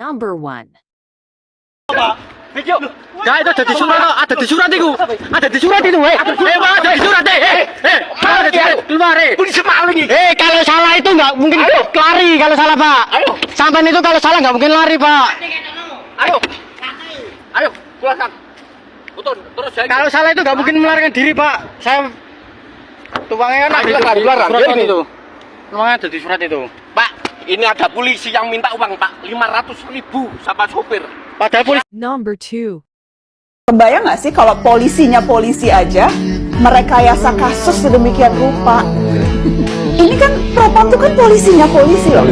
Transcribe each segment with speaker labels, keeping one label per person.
Speaker 1: Number 1.
Speaker 2: Gak ada di surat, ada di surat itu, ada di surat itu, ada di surat, keluar, polisi maling.
Speaker 3: Kalau salah itu nggak mungkin lari kalau salah Pak.
Speaker 2: Ayo.
Speaker 3: Sampai itu kalau salah nggak mungkin lari Pak.
Speaker 2: Ayo, keluarkan. Betul, terus saya.
Speaker 3: Kalau salah itu nggak mungkin melarikan diri Pak. Saya tuangnya kan ada di
Speaker 2: keluarkan.
Speaker 3: surat
Speaker 2: Ini
Speaker 3: itu. Tuangnya ada di surat itu.
Speaker 2: Pak, ini ada polisi yang minta uang Pak, 500.000 sama sopir.
Speaker 3: Padahal polisi.
Speaker 1: Number 2.
Speaker 4: Kebayang nggak sih kalau polisinya polisi aja merekayasa kasus sedemikian rupa? Ini kan propam itu kan polisinya polisi loh.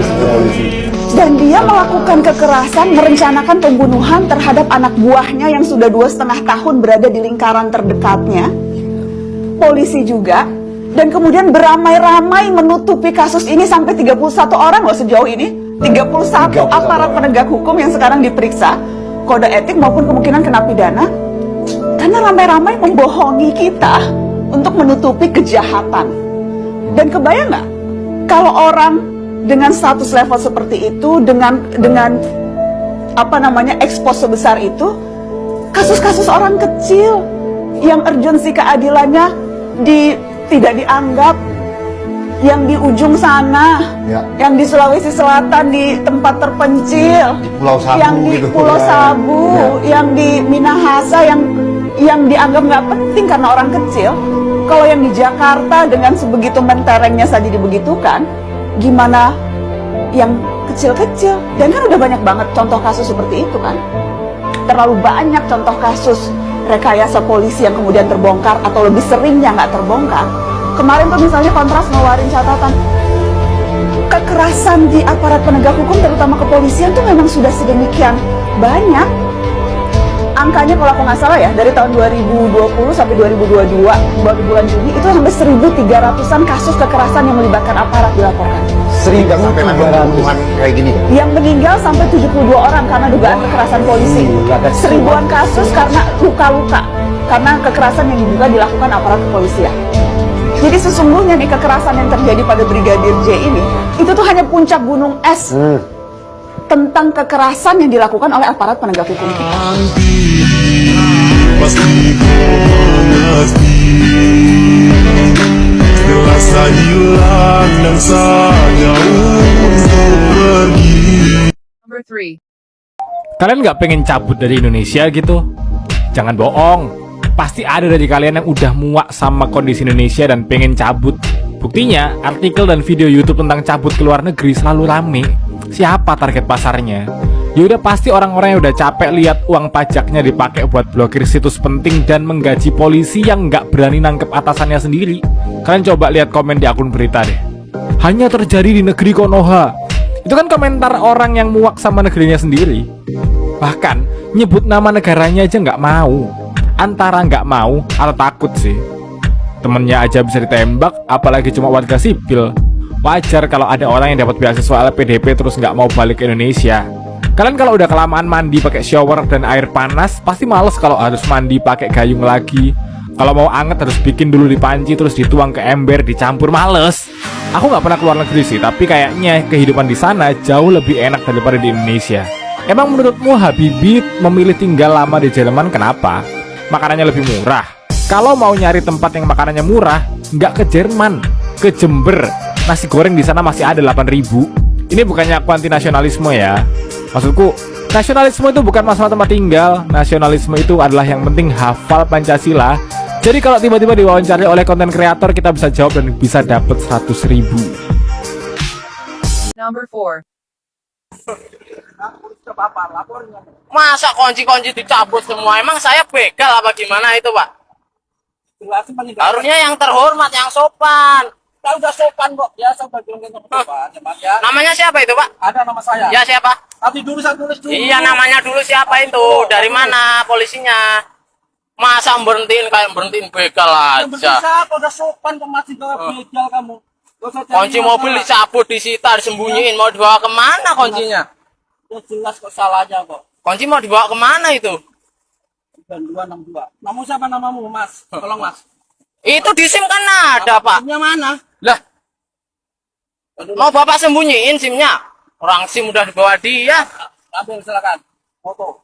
Speaker 4: Dan dia melakukan kekerasan, merencanakan pembunuhan terhadap anak buahnya yang sudah 2,5 tahun berada di lingkaran terdekatnya. Polisi juga. Dan kemudian beramai-ramai menutupi kasus ini sampai 31 orang loh sejauh ini. 31 aparat penegak hukum yang sekarang diperiksa kode etik maupun kemungkinan kena pidana. Karena ramai-ramai membohongi kita untuk menutupi kejahatan. Dan kebayang nggak kalau orang dengan status level seperti itu, dengan expose sebesar itu, kasus-kasus orang kecil yang urgensi keadilannya tidak dianggap, yang di ujung sana, yang di Sulawesi Selatan di tempat terpencil,
Speaker 5: di Pulau Sabu,
Speaker 4: yang di Pulau Sabu, yang di Minahasa yang dianggap nggak penting karena orang kecil. Kalau yang di Jakarta dengan sebegitu menterengnya saja dibegitukan, gimana yang kecil-kecil? Dan kan udah banyak banget contoh kasus seperti itu kan. Terlalu banyak contoh kasus rekayasa polisi yang kemudian terbongkar atau lebih seringnya nggak terbongkar. Kemarin tuh misalnya Kontras ngeluarin catatan kekerasan di aparat penegak hukum terutama kepolisian tuh memang sudah sedemikian banyak. Angkanya kalau aku nggak salah ya, dari tahun 2020 sampai 2022 baru bulan Juni itu sampai 1.300-an kasus kekerasan yang melibatkan aparat dilaporkan.
Speaker 5: 1.300-an kayak gini.
Speaker 4: Yang meninggal sampai 72 orang karena dugaan kekerasan polisi. 1.000-an kasus karena luka-luka karena kekerasan yang diduga dilakukan aparat kepolisian. Jadi sesungguhnya nih kekerasan yang terjadi pada Brigadir J ini itu tuh hanya puncak gunung es tentang kekerasan yang dilakukan oleh aparat penegak hukum kita.
Speaker 1: Number 3.
Speaker 6: Kalian nggak pengen cabut dari Indonesia gitu? Jangan bohong. Pasti ada dari kalian yang udah muak sama kondisi Indonesia dan pengen cabut. Buktinya, artikel dan video YouTube tentang cabut ke luar negeri selalu rame. Siapa target pasarnya? Ya udah pasti orang-orang yang udah capek lihat uang pajaknya dipakai buat blokir situs penting dan menggaji polisi yang nggak berani nangkep atasannya sendiri. Kalian coba lihat komen di akun berita deh. Hanya terjadi di negeri Konoha. Itu kan komentar orang yang muak sama negerinya sendiri. Bahkan nyebut nama negaranya aja nggak mau. Antara nggak mau atau takut sih. Temennya aja bisa ditembak, apalagi cuma warga sipil. Wajar kalau ada orang yang dapat beasiswa LPDP terus nggak mau balik ke Indonesia. Kalian kalau udah kelamaan mandi pakai shower dan air panas, pasti males kalau harus mandi pakai gayung lagi. Kalau mau anget harus bikin dulu di panci terus dituang ke ember dicampur, males. Aku nggak pernah keluar negeri sih, tapi kayaknya kehidupan di sana jauh lebih enak daripada di Indonesia. Emang menurutmu Habibie memilih tinggal lama di Jerman kenapa? Makanannya lebih murah. Kalau mau nyari tempat yang makanannya murah, nggak ke Jerman, ke Jember. Nasi goreng di sana masih ada 8.000. Ini bukannya aku anti nasionalisme ya. Maksudku, nasionalisme itu bukan masalah tempat tinggal. Nasionalisme itu adalah yang penting hafal Pancasila. Jadi kalau tiba-tiba diwawancari oleh konten kreator, kita bisa jawab dan bisa dapat 100.000.
Speaker 1: Number 4.
Speaker 7: Masa kunci-kunci dicabut semua? Emang saya begal apa gimana itu, Pak? Harusnya yang terhormat, yang sopan.
Speaker 2: Kita udah sopan kok, biasa bilang sopan. Ya.
Speaker 7: Namanya siapa itu, Pak?
Speaker 2: Ada nama saya.
Speaker 7: Ya, siapa?
Speaker 2: Tapi dulu saya tulis dulu.
Speaker 7: Iya, namanya dulu siapa itu? Dari mana polisinya? Masa berhentiin kayak berhentiin begal aja.
Speaker 2: Siapa udah sopan kok masih bawa begal kamu?
Speaker 7: Kunci mobil dicabut, disita, disembunyiin. Mau dibawa kemana kuncinya?
Speaker 2: Ya jelas kok salahnya kok.
Speaker 7: Kunci mau dibawa kemana itu?
Speaker 2: 9262. Namamu siapa namamu, Mas? Tolong, Mas.
Speaker 7: Itu di SIM kan ada, Pak.
Speaker 2: SIM-nya mana?
Speaker 7: Lah, mau Bapak sembunyiin SIM-nya? Orang SIM udah dibawa dia. Ambil silakan. Foto.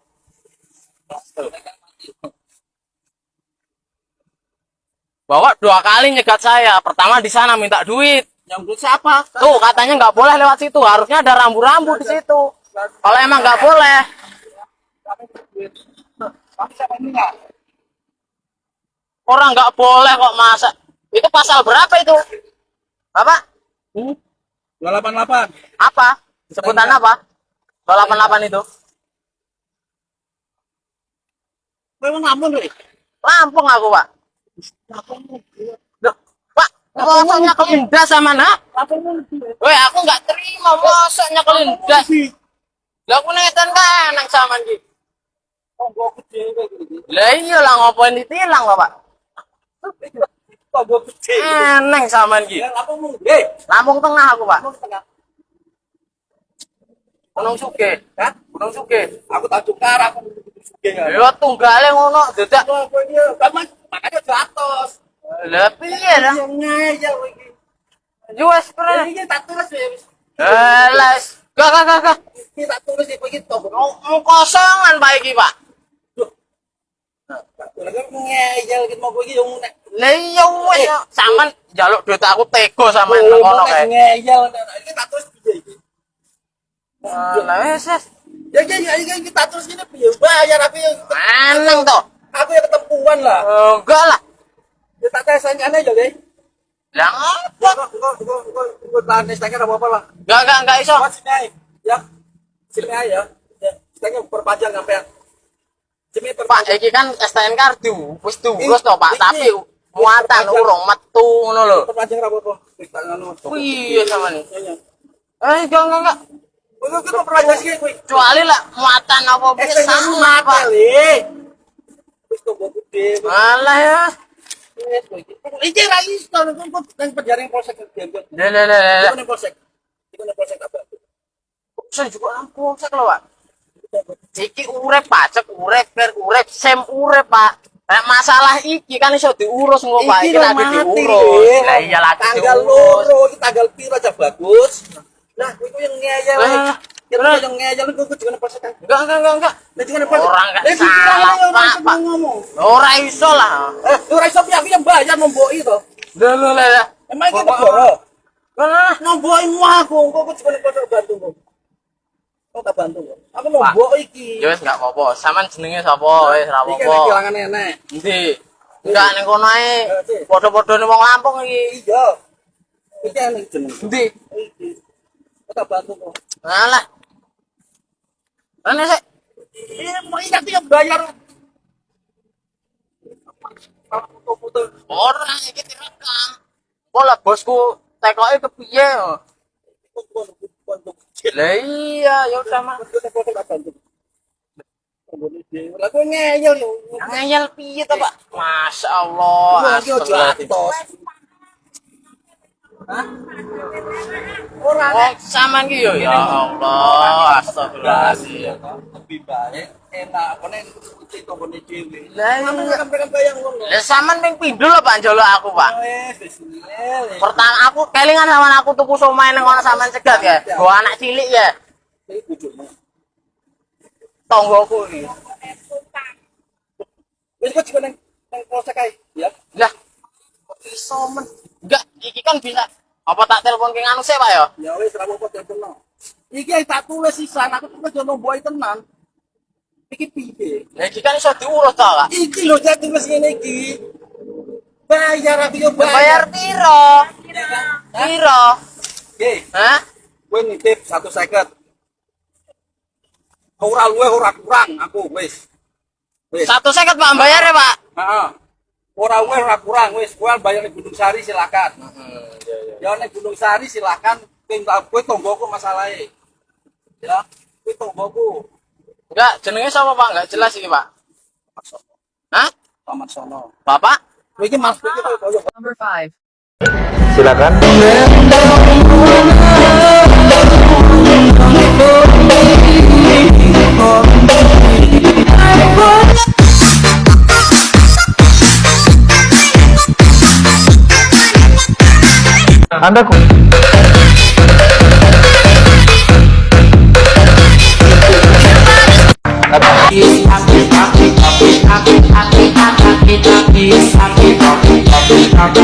Speaker 7: Bawa 2 kali nyegat saya. Pertama di sana minta duit. Yang duit siapa? Tuh katanya nggak boleh lewat situ. Harusnya ada rambu-rambu di situ. Kalau emang nggak boleh. Orang nggak boleh kok masa. Itu pasal berapa itu? Apa?
Speaker 3: 288.
Speaker 7: Apa? Sebutan apa? 288 itu.
Speaker 3: Memang Lampung, Ri.
Speaker 7: Lampung aku, Pak. Loh, Pak, mosoknya kelindas sama nak? Weh, aku nggak terima mosoknya kelindas. Lah aku netan kan nang sama iki. Lah iya lah ngapain ditilang, Bapak? Eneng sama iki. Lampung Tengah aku, Pak. Gunung Suge, hah? Gunung Suge.
Speaker 3: Aku tak tukar, aku suge ya.
Speaker 7: Ya tunggale ngono, dadak.
Speaker 3: Makanya jatuh.
Speaker 7: Lah piye lah?
Speaker 3: Ngeyel iki.
Speaker 7: Jues keren.
Speaker 3: Iki tak tulis ya.
Speaker 7: Les. Gak.
Speaker 3: Iki tak tulis iki iki to.
Speaker 7: Mau kosongan Pak iki, Pak.
Speaker 3: Lagi ngeyel iki mau iki yo nek.
Speaker 7: Lah iya wes sampean njaluk duit aku tego sampean nang kono kae.
Speaker 3: Ngeyel iki tak tulis piye iki.
Speaker 7: Lah wes.
Speaker 3: Ya iki tak tulis ini piye bayar aku yang
Speaker 7: Eneng to.
Speaker 3: aku yang ketempuan lah.
Speaker 7: Enggak lah.
Speaker 3: Ya tak tesane aja deh.
Speaker 7: Lah apa?
Speaker 3: Kok tahan stangnya apa lah.
Speaker 7: Enggak iso.
Speaker 3: Sini aja. Ya. Sini aja ya. Stangnya perpanjang sampai sini
Speaker 7: Pak, iki kan STNK wis diurus to, Pak, tapi muatan urung metu ngono lho.
Speaker 3: perpanjang apa apa. Tak ngono.
Speaker 7: Iya sama nih. Enggak.
Speaker 3: Kowe kok perpanjang sih kowe.
Speaker 7: Kecuali lah muatan apa bisa sama, Pak.
Speaker 3: Wis tunggu gede.
Speaker 7: Alah ya.
Speaker 3: Iki ra iso kok nang penjaring polsek Dempet.
Speaker 7: Lah.
Speaker 3: Iku nang polsek. Iku nang polsek apa?
Speaker 7: Saya juga langsung cek lho, Pak. Iki urip pajak, urip, sem urip, Pak. Nek masalah iki kan iso diurus engko, Pak. Iki lagi diurus. Lah iya lagi
Speaker 3: tanggal
Speaker 7: diurus.
Speaker 3: loro, iki tanggal piro aja bagus. Nah, kowe yang ngeyel.
Speaker 7: Lah,
Speaker 3: Kira yang ngeyel kowe kudu nang polsek.
Speaker 7: Enggak.
Speaker 3: Nek nang polsek.
Speaker 7: Orang nggak salah, Pak.
Speaker 3: Ngomong.
Speaker 7: Ora iso lah.
Speaker 3: Ora iso piye aku yang bayar nomboki to.
Speaker 7: Lah.
Speaker 3: Emang iki negara.
Speaker 7: Lah,
Speaker 3: Nomboki aku, kok kudu nang polsek bantu kok. Kok tak bantu kok. Aku nombok iki.
Speaker 7: ya wis enggak apa-apa. Sampean jenenge sapa? Wis ora
Speaker 3: Iki
Speaker 7: apa-apa.
Speaker 3: kehilangan enek.
Speaker 7: Endi? Enggak ning kono ae. Padha-padhane wong Lampung iki.
Speaker 3: Iya. Iki enek jeneng.
Speaker 7: Endi?
Speaker 3: Iki. Kok tak bantu kok.
Speaker 7: Alah. Ana sik.
Speaker 3: Mau ingat yang bayar. Foto-foto.
Speaker 7: Ora iki direkam. Pola bosku tekoke kepiye? Lah iya, ya udah mah.
Speaker 3: Lagu ngeyel yo.
Speaker 7: Ngeyel piye to, Pak? Masyaallah. Oh, sampean ki yo ya Allah, astagfirullahaladzim.
Speaker 3: Lebih baik enak konen itu konen dhewe.
Speaker 7: Lah iya.
Speaker 3: Kan bayang ngono.
Speaker 7: Lah sampean ping pindho lho Pak njaluk aku, Pak.
Speaker 3: Bismillah.
Speaker 7: Pertama aku kelingan sama aku tuku somai nang kono sampean cegat ya. Bawa anak cilik ya.
Speaker 3: Iki bojone.
Speaker 7: Tonggoku iki.
Speaker 3: Wis kok nang polsek ae, ya.
Speaker 7: Lah, kok iso men? Enggak, iki kan bisa. Apa tak telepon ke nganu sih, Pak ya?
Speaker 3: Ya wis ra apa-apa telepono. Iki tak tulis sisan aku tulis yo nomboi tenan. Iki piye?
Speaker 7: Lah iki kan iso diurus to, Pak.
Speaker 3: Iki lho saya tulis ngene iki. Bayar aku yo
Speaker 7: Bayar piro? Piro?
Speaker 3: Nggih,
Speaker 7: Hah?
Speaker 3: kowe nitip 150. Ora luwih ora kurang aku wis. Wis.
Speaker 7: 150 Pak bayar ya, Pak.
Speaker 3: Heeh. Ora luwih ora kurang wis. Kowe bayar ning Gunung Sari silakan. Ya ning Gunung Sari silakan kowe tonggoku masalahe. Ya, kowe tonggoku.
Speaker 7: Enggak, jenenge sapa, Pak? Enggak jelas iki, Pak. Hah?
Speaker 3: Paman sono.
Speaker 7: Bapak?
Speaker 3: Kowe iki Mas iki koyo
Speaker 1: Number 5.
Speaker 5: Silakan. Anda
Speaker 7: Is